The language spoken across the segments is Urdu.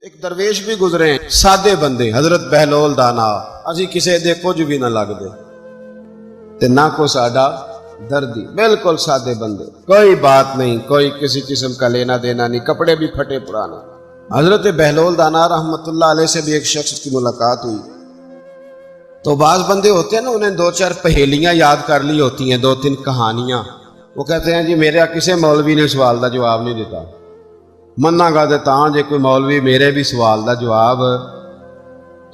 ایک درویش بھی گزرے ہیں، سادے بندے، حضرت بہلول دانا، اسی کسے دے کچھ بھی نہ لگ دے تے نہ کو ساڈا دردی، بالکل سادے بندے، کوئی بات نہیں، کوئی کسی قسم کا لینا دینا نہیں، کپڑے بھی پھٹے پرانے۔ حضرت بہلول دانا رحمت اللہ علیہ سے بھی ایک شخص کی ملاقات ہوئی تو بعض بندے ہوتے ہیں نا، انہیں دو چار پہیلیاں یاد کر لی ہوتی ہیں، دو تین کہانیاں، وہ کہتے ہیں جی میرے کسے مولوی نے سوال دا جواب نہیں دیتا، مننا گا دیتا ہاں جی کوئی مولوی میرے بھی سوال دا جواب،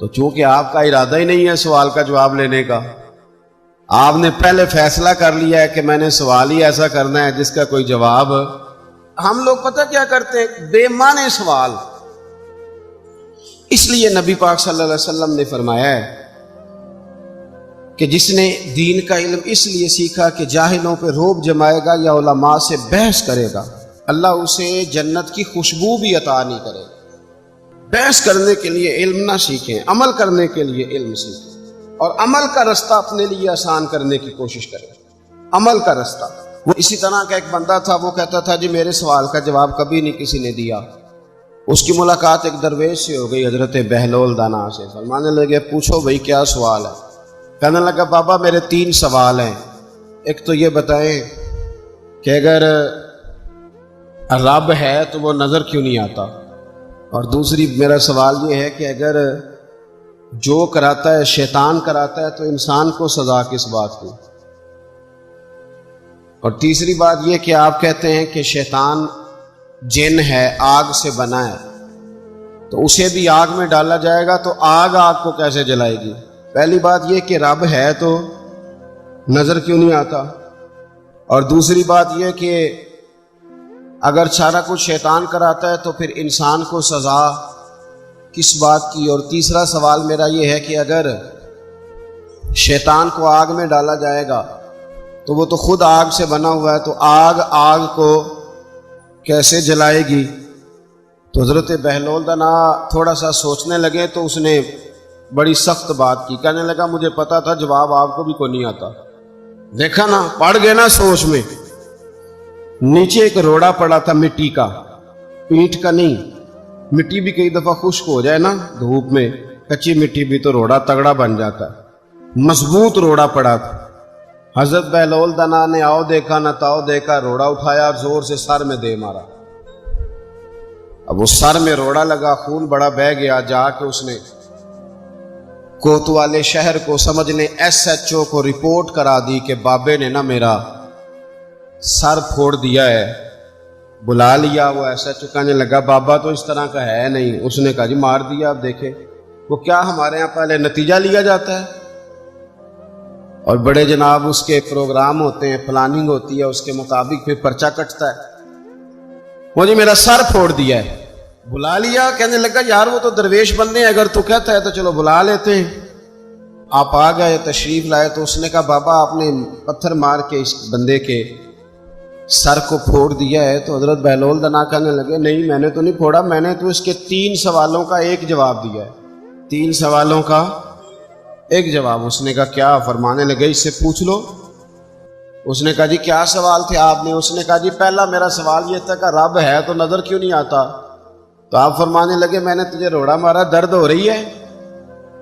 تو چونکہ آپ کا ارادہ ہی نہیں ہے سوال کا جواب لینے کا، آپ نے پہلے فیصلہ کر لیا ہے کہ میں نے سوال ہی ایسا کرنا ہے جس کا کوئی جواب، ہم لوگ پتہ کیا کرتے ہیں، بے معنی سوال۔ اس لیے نبی پاک صلی اللہ علیہ وسلم نے فرمایا ہے کہ جس نے دین کا علم اس لیے سیکھا کہ جاہلوں پہ روب جمائے گا یا علماء سے بحث کرے گا، اللہ اسے جنت کی خوشبو بھی عطا نہیں کرے گا۔ بحث کرنے کے لیے علم نہ سیکھیں، عمل کرنے کے لیے علم سیکھیں، اور عمل کا رستہ اپنے لیے آسان کرنے کی کوشش کریں، عمل کا رستہ۔ وہ اسی طرح کا ایک بندہ تھا، وہ کہتا تھا جی میرے سوال کا جواب کبھی نہیں کسی نے دیا۔ اس کی ملاقات ایک درویش سے ہو گئی، حضرت بہلول دانا سے، فرمانے لگے پوچھو بھائی کیا سوال ہے؟ کہنے لگا بابا میرے 3 سوال ہیں، ایک تو یہ بتائیں کہ اگر رب ہے تو وہ نظر کیوں نہیں آتا، اور دوسری میرا سوال یہ ہے کہ اگر جو کراتا ہے شیطان کراتا ہے تو انسان کو سزا کس بات کی، اور تیسری بات یہ کہ آپ کہتے ہیں کہ شیطان جن ہے، آگ سے بنا ہے، تو اسے بھی آگ میں ڈالا جائے گا تو آگ کو کیسے جلائے گی؟ پہلی بات یہ کہ رب ہے تو نظر کیوں نہیں آتا، اور دوسری بات یہ کہ اگر سارا کچھ شیطان کراتا ہے تو پھر انسان کو سزا کس بات کی، اور تیسرا سوال میرا یہ ہے کہ اگر شیطان کو آگ میں ڈالا جائے گا تو وہ تو خود آگ سے بنا ہوا ہے، تو آگ کو کیسے جلائے گی؟ تو حضرت بہلول دانا تھوڑا سا سوچنے لگے تو اس نے بڑی سخت بات کی، کہنے لگا مجھے پتا تھا جواب آپ کو بھی کوئی نہیں آتا، دیکھا نا پڑ گئے نا سوچ میں۔ نیچے ایک روڑا پڑا تھا مٹی کا، اینٹ کا نہیں، مٹی بھی کئی دفعہ خشک ہو جائے نا دھوپ میں، کچی مٹی بھی تو روڑا تگڑا بن جاتا ہے، مضبوط روڑا پڑا تھا۔ حضرت بہلول دانا نے آؤ دیکھا نہ تاؤ دیکھا، روڑا اٹھایا اور زور سے سر میں دے مارا، اب اس سر میں روڑا لگا، خون بڑا بہہ گیا، جا کے اس نے کوتوالے شہر کو سمجھنے SHO کو رپورٹ کرا دی کہ بابے نے نا میرا سر پھوڑ دیا ہے۔ بلا لیا، وہ SHO کہنے لگا بابا تو اس طرح کا ہے نہیں، اس نے کہا جی مار دیا، اب دیکھیں وہ کیا ہمارے ہاں پہلے نتیجہ لیا جاتا ہے، اور بڑے جناب اس کے پروگرام ہوتے ہیں، پلاننگ ہوتی ہے، اس کے مطابق پھر پرچہ کٹتا ہے۔ وہ جی میرا سر پھوڑ دیا ہے، بلا لیا، کہنے لگا یار وہ تو درویش بندے ہیں، اگر تو کہتا ہے تو چلو بلا لیتے ہیں۔ آپ آ گئے، تشریف لائے، تو اس نے کہا بابا آپ نے پتھر مار کے اس بندے کے سر کو پھوڑ دیا ہے۔ تو حضرت بہلول دانا کہنے لگے نہیں میں نے تو نہیں پھوڑا، میں نے تو اس کے 3 سوالوں کا ایک جواب دیا ہے، 3 سوالوں کا ایک جواب۔ اس نے کہا کیا؟ فرمانے لگے اس سے پوچھ لو۔ اس نے کہا جی کیا سوال تھے آپ نے؟ اس نے کہا جی پہلا میرا سوال یہ تھا کہ رب ہے تو نظر کیوں نہیں آتا؟ تو آپ فرمانے لگے میں نے تجھے روڑا مارا، درد ہو رہی ہے؟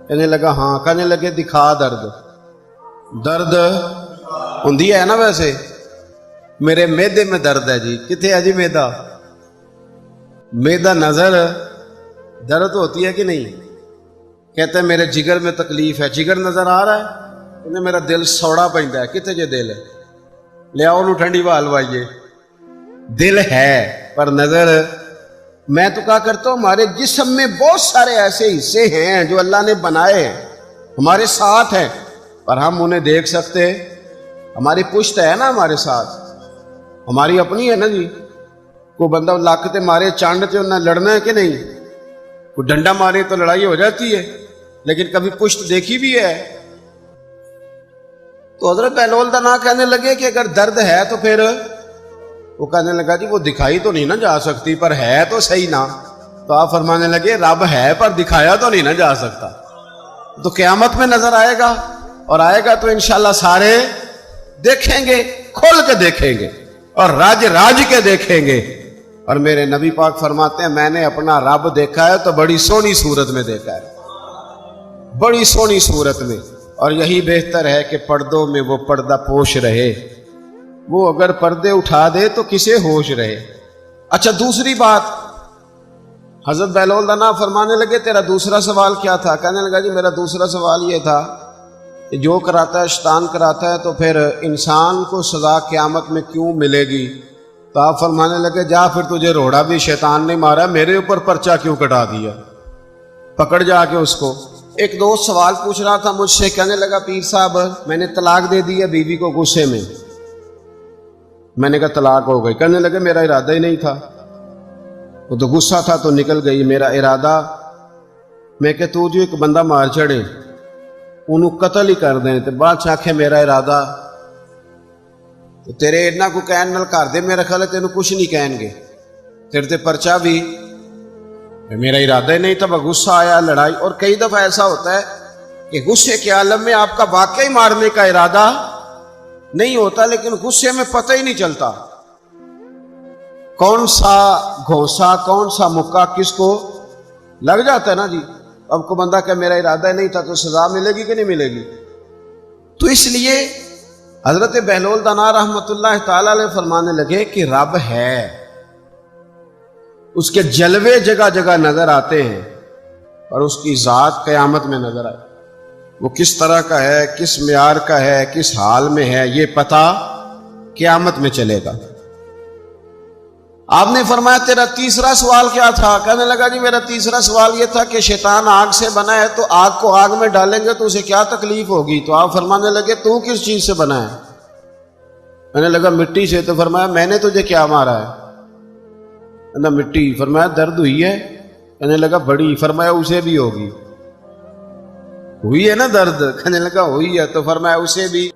کہنے لگا ہاں۔ کہنے لگے دکھا درد ہوندی ہے نا؟ ویسے میرے میدے میں درد ہے جی۔ کتنے ہے جی میدا؟ میدا نظر درد ہوتی ہے کہ نہیں؟ کہتے ہیں میرے جگر میں تکلیف ہے، جگر نظر آ رہا ہے؟ انہیں میرا دل سوڑا پہنتا ہے، کتنے جے دل ہے؟ لے آؤ انہوں ٹھنڈی بال وائیے، دل ہے پر نظر۔ میں تو کہا کرتا ہوں ہمارے جسم میں بہت سارے ایسے حصے ہیں جو اللہ نے بنائے ہیں، ہمارے ساتھ ہیں، پر ہم انہیں دیکھ سکتے۔ ہماری پشت ہے نا ہمارے ساتھ، ہماری اپنی ہے نا جی۔ کوئی بندہ لاکتے مارے چانڈ تے انہیں لڑنا ہے کہ نہیں؟ کوئی ڈنڈا مارے تو لڑائی ہو جاتی ہے، لیکن کبھی پشت دیکھی بھی ہے؟ تو حضرت بہلول دانا کہنے لگے کہ اگر درد ہے تو پھر، وہ کہنے لگا جی وہ دکھائی تو نہیں نہ جا سکتی پر ہے تو صحیح نا۔ تو آپ فرمانے لگے رب ہے پر دکھایا تو نہیں نہ جا سکتا، تو قیامت میں نظر آئے گا، اور آئے گا تو انشاءاللہ سارے دیکھیں گے، کھول کے دیکھیں گے اور راج کے دیکھیں گے اور میرے نبی پاک فرماتے ہیں میں نے اپنا رب دیکھا ہے تو بڑی سونی صورت میں دیکھا ہے، بڑی سونی صورت میں، اور یہی بہتر ہے کہ پردوں میں وہ پردہ پوش رہے، وہ اگر پردے اٹھا دے تو کسے ہوش رہے۔ اچھا دوسری بات، حضرت بہلول دانا فرمانے لگے تیرا دوسرا سوال کیا تھا؟ کہنے لگا جی میرا دوسرا سوال یہ تھا کہ جو کراتا ہے شیطان کراتا ہے تو پھر انسان کو سزا قیامت میں کیوں ملے گی؟ تو آپ فرمانے لگے جا پھر تجھے روڑا بھی شیطان نے مارا، میرے اوپر پرچہ کیوں کٹا دیا؟ پکڑ جا کے اس کو۔ ایک دوست سوال پوچھ رہا تھا مجھ سے، کہنے لگا پیر صاحب میں نے طلاق دے دی ہے بیوی کو غصے میں۔ میں نے کہا طلاق ہو گئی؟ کہنے لگے میرا ارادہ ہی نہیں تھا، وہ تو غصہ تھا تو نکل گئی، میرا ارادہ میں کہ تو جو ایک بندہ مار چڑے انہوں قتل ہی کر دیں، تو بادشاہ آکھے میرا ارادہ تو تیرے اتنا کو کہن نال کر دے، میرا خیال ہے تینوں کچھ نہیں کہیں گے، تیرے تے پرچہ بھی میرا ارادہ ہی نہیں تھا، غصہ آیا لڑائی۔ اور کئی دفعہ ایسا ہوتا ہے کہ غصے کے عالم میں آپ کا واقعی مارنے کا ارادہ نہیں ہوتا، لیکن غصے میں پتہ ہی نہیں چلتا کون سا گھونسا کون سا مکہ کس کو لگ جاتا ہے نا جی۔ اب کو بندہ کہ میرا ارادہ نہیں تھا تو سزا ملے گی کہ نہیں ملے گی؟ تو اس لیے حضرت بہلول دانا رحمت اللہ تعالی علیہ فرمانے لگے کہ رب ہے، اس کے جلوے جگہ جگہ نظر آتے ہیں، اور اس کی ذات قیامت میں نظر آئے، وہ کس طرح کا ہے، کس معیار کا ہے، کس حال میں ہے، یہ پتہ قیامت میں چلے گا۔ آپ نے فرمایا تیرا تیسرا سوال کیا تھا؟ کہنے لگا جی میرا تیسرا سوال یہ تھا کہ شیطان آگ سے بنا ہے تو آگ کو آگ میں ڈالیں گے تو اسے کیا تکلیف ہوگی؟ تو آپ فرمانے لگے تو کس چیز سے بنا ہے؟ کہنے لگا مٹی سے۔ تو فرمایا میں نے تجھے کیا مارا ہے؟ کہنا مٹی۔ فرمایا درد ہوئی ہے؟ کہنے لگا بڑی۔ فرمایا اسے بھی ہوگی؟ ہوئی ہے نا درد؟ کہنے لگا ہوئی ہے۔ تو فرمایا اسے بھی